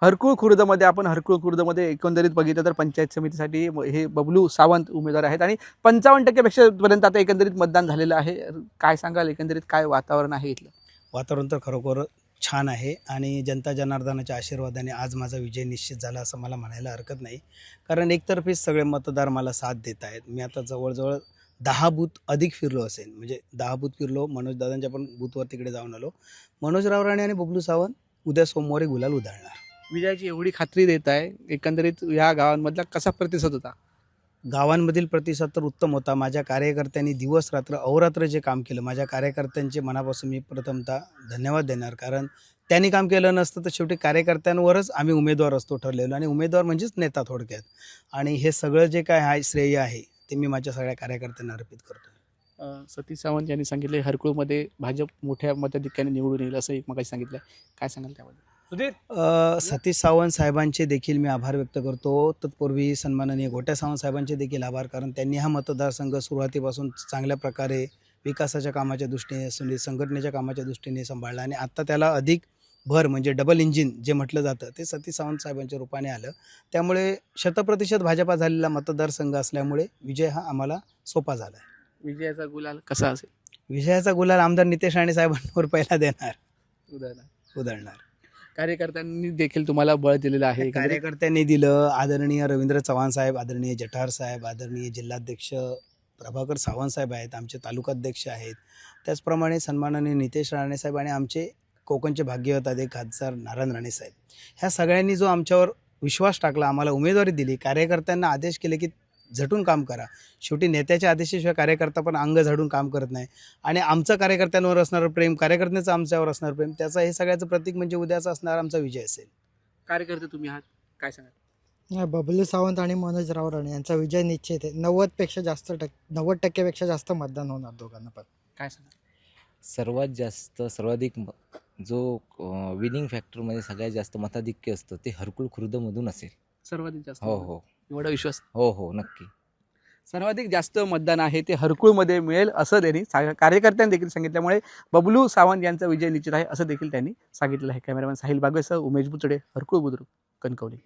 हरकुळ खुर्दमध्ये आपण हरकुळ खुर्दमध्ये एकंदरीत बघितलं तर पंचायत समितीसाठी हे बबलू सावंत उमेदवार आहेत आणि 55% पेक्षा पर्यंत आता एकंदरीत मतदान झालेलं आहे. काय सांगाल एकंदरीत काय वातावरण आहे इथलं? वातावरण तर खरोखर छान आहे आणि जनता जनार्दनाच्या आशीर्वादाने आज माझा विजय निश्चित झाला असं मला म्हणायला हरकत नाही. कारण एकतर्फीच सगळे मतदार मला साथ देत आहेत. मी आता जवळजवळ 10 बूथ अधिक फिरलो असेल, म्हणजे 10 बूथ फिरलो. मनोजदादांच्या पण बूथवर तिकडे जाऊन आलो. मनोजराव राणे आणि बबलू सावंत उद्या सोमवारी गुलाल उधळणार. विजयाची एवढी खात्री देत आहे, एकंदरीत या गावांमधला कसा प्रतिसाद होता? गावांमधील प्रतिसाद तर उत्तम होता. माझ्या कार्यकर्त्यांनी दिवस रात्र अहोरात्र जे काम केलं, माझ्या कार्यकर्त्यांचे मनापासून मी प्रथमतः धन्यवाद देणार. कारण त्यांनी काम केलं नसतं तर शेवटी कार्यकर्त्यांवरच आम्ही उमेदवार असतो ठरलेलो आणि उमेदवार म्हणजेच नेता थोडक्यात. आणि हे सगळं जे काय आहे श्रेय आहे ते मी माझ्या सगळ्या कार्यकर्त्यांना अर्पित करतो. सतीश सावंत यांनी सांगितले हरकुळमध्ये भाजप मोठ्या मताधिक्याने निवडून येईल असं एक मगाशी सांगितलं. काय सांगाल त्याबद्दल? सतीश सावंत साहेबांचे देखील मी आभार व्यक्त करतो. तत्पूर्वी सन्माननीय गोट्या सावंत साहेबांचे देखील आभार, कारण त्यांनी हा मतदारसंघ सुरुवातीपासून चांगल्या प्रकारे विकासाच्या कामाच्या दृष्टीने म्हणजे संघटनेच्या कामाच्या दृष्टीने सांभाळला आणि आत्ता त्याला अधिक भर म्हणजे डबल इंजिन जे म्हटलं जातं ते सतीश सावंत साहेबांच्या रूपाने आलं. त्यामुळे 100% भाजपा झालेला मतदारसंघ असल्यामुळे विजय हा आम्हाला सोपा झाला आहे. विजयाचा गुलाल कसा असेल? विजयाचा गुलाल आमदार नितेश राणे साहेबांवर पहिला देणार, उधळणार. कार्यकर्त्यांनी देखील तुम्हाला बळ दिलेलं आहे. कार्यकर्त्यांनी दिलं. आदरणीय रवींद्र चव्हाण साहेब, आदरणीय जठार साहेब, आदरणीय जिल्हाध्यक्ष प्रभाकर सावंत साहेब आहेत, आमचे तालुकाध्यक्ष आहेत. त्याचप्रमाणे सन्माननीय नितेश राणे साहेब आणि आमचे कोकणचे भाग्यवतादे खासदार नारायण राणे साहेब, ह्या सगळ्यांनी जो आमच्यावर विश्वास टाकला, आम्हाला उमेदवारी दिली, कार्यकर्त्यांना आदेश केले की झटून काम करा. शेवटी नेत्याच्या आदेशाशिवाय कार्यकर्ता पण अंग झाडून काम करत नाही आणि आमचं कार्यकर्त्यांवर असणारं प्रेम, कार्यकर्त्यांचं आमच्यावर असणारं प्रेम, त्याचं हे सगळ्याचं प्रतीक म्हणजे उद्याचा असणारा आमचा विजय असेल. कार्यकर्ते तुम्ही आहात, काय सांगाल? बबलू सावंत आणि मनोजराव राणे यांचा विजय निश्चित आहे. 90% जास्त मतदान होणार दोघांना पण. काय सांगाल? सर्वाधिक जो विनिंग फॅक्टरमध्ये सगळ्यात जास्त मताधिक्य असतं ते हरकुळ खुर्दमधून असेल. सर्वाधिक जास्त? हो, एवढा विश्वास? हो, नक्की. सर्वाधिक जास्त मतदान आहे ते हरकुळमध्ये मिळेल असं त्यांनी कार्यकर्त्यांनी देखील सांगितल्यामुळे बबलू सावंत यांचा विजय निश्चित आहे असं देखील त्यांनी सांगितलं आहे. कॅमेरामॅन साहिल बागवेसह उमेश बुचडे, हरकुळ बुद्रुक, कणकवली.